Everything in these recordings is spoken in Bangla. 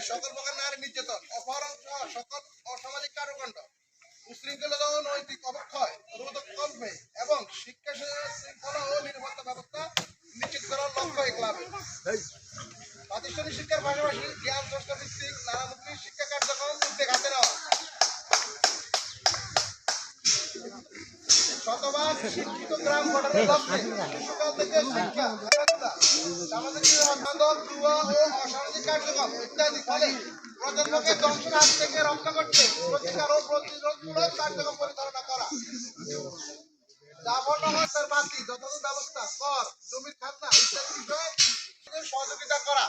সকল প্রকার নারী নির্যাতন, অপহরণ সহ সকল অসামাজিক কর্মকাণ্ড, উশৃঙ্খলতা ও নৈতিক অবক্ষয় রোধকল্পে এবং শিক্ষা শৃঙ্খলা ও নিরাপত্তা ব্যবস্থা নিশ্চিত করার লক্ষ্য এই ক্লাবের। প্রাতিষ্ঠানিক শিক্ষার পাশাপাশি জ্ঞান চর্চা ভিত্তিক নানামুখী শিক্ষা কার্যক্রম উদ্যোগ হাতে নেওয়া, শতভাগ শিক্ষিত গ্রাম গঠনের লক্ষ্যে শিশুকাল থেকে শিক্ষা, সামাজিক মাদক, জুয়া ও অসামাজিক কার্যক্রম ইত্যাদি ফলে প্রজন্মকে ধ্বংসের হাত থেকে রক্ষা করতে প্রতিকার ও প্রতিরোধমূলক কার্যক্রম পরিচালনা করা, জাফরনগর বাতি যথাযথ ব্যবস্থা, কর, জমির খাজনা ইত্যাদি বিষয়ে সহযোগিতা করা।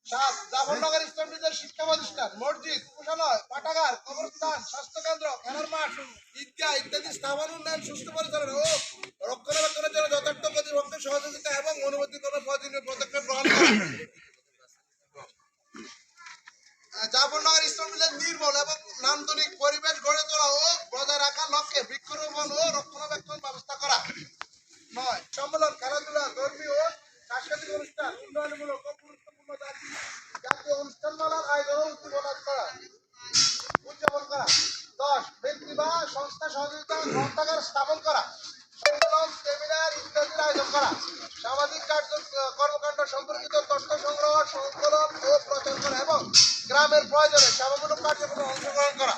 ৭. জাফরনগর ইসলামীদের শিক্ষা প্রতিষ্ঠান, মসজিদ, উপাসনালয়, পাঠাগার, কবরস্থান, স্বাস্থ্যকেন্দ্র, খেলার মাঠ, ঈদগাহ ইত্যাদি স্থাপন উন্নয়ন, সুষ্ঠু পরিচালনা ও রক্ষণাবেক্ষণের জন্য যথার্থ কর্তৃপক্ষের সহযোগিতা এবং অনুমতি করার প্রয়োজনীয় পদক্ষেপ গ্রহণ করা। জাফরনগর ইসলামীদের নির্মল এবং নান্দনিক পরিবেশ গড়ে তোলা ও বজায় রাখার লক্ষ্যে বৃক্ষরোপণ ও রক্ষণাবেক্ষণ ব্যবস্থা করা। ৯. সম্মেলন, খেলাধুলা, ধর্মীয় ও সাংস্কৃতিক অনুষ্ঠান, উন্নয়নমূলক ও গুরুত্বপূর্ণ জাতীয় অনুষ্ঠানমালার আয়োজন উদযাপন করা। ১০. ব্যক্তি বা সংস্থা সহযোগিতা গ্রন্থাগার স্থাপন করা, সম্মেলন, সেমিনার ইত্যাদির আয়োজন করা, সামাজিক কর্মকাণ্ড সম্পর্কিত তথ্য সংগ্রহ, সংকলন ও প্রচার করা এবং গ্রামের প্রয়োজনে সেবামূলক কার্যক্রমে অংশগ্রহণ করা।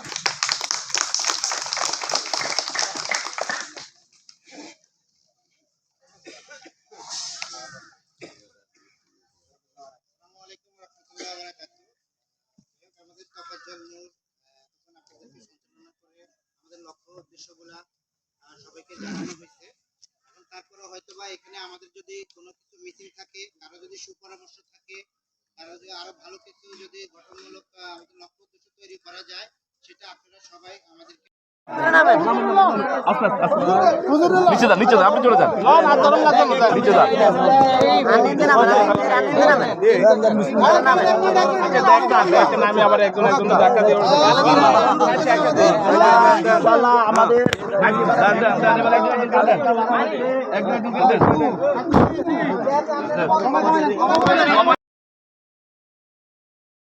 আমাদের লক্ষ্য উদ্দেশ্যগুলা সবাইকে জানানো হয়েছে। এখন তারপরে হয়তো বা এখানে আমাদের যদি কোনো কিছু মিসিং থাকে, কারো যদি সুপরামর্শ থাকে, কারো যদি আরো ভালো কিছু যদি গঠনমূলক আমাদের লক্ষ্য উদ্দেশ্য তৈরি করা যায়, সেটা আপনারা সবাই আমাদেরকে নিচে যান, আপনি চলে যান, নিচে যান। আমি আবার একজন ধাক্কা দিয়ে আমাদের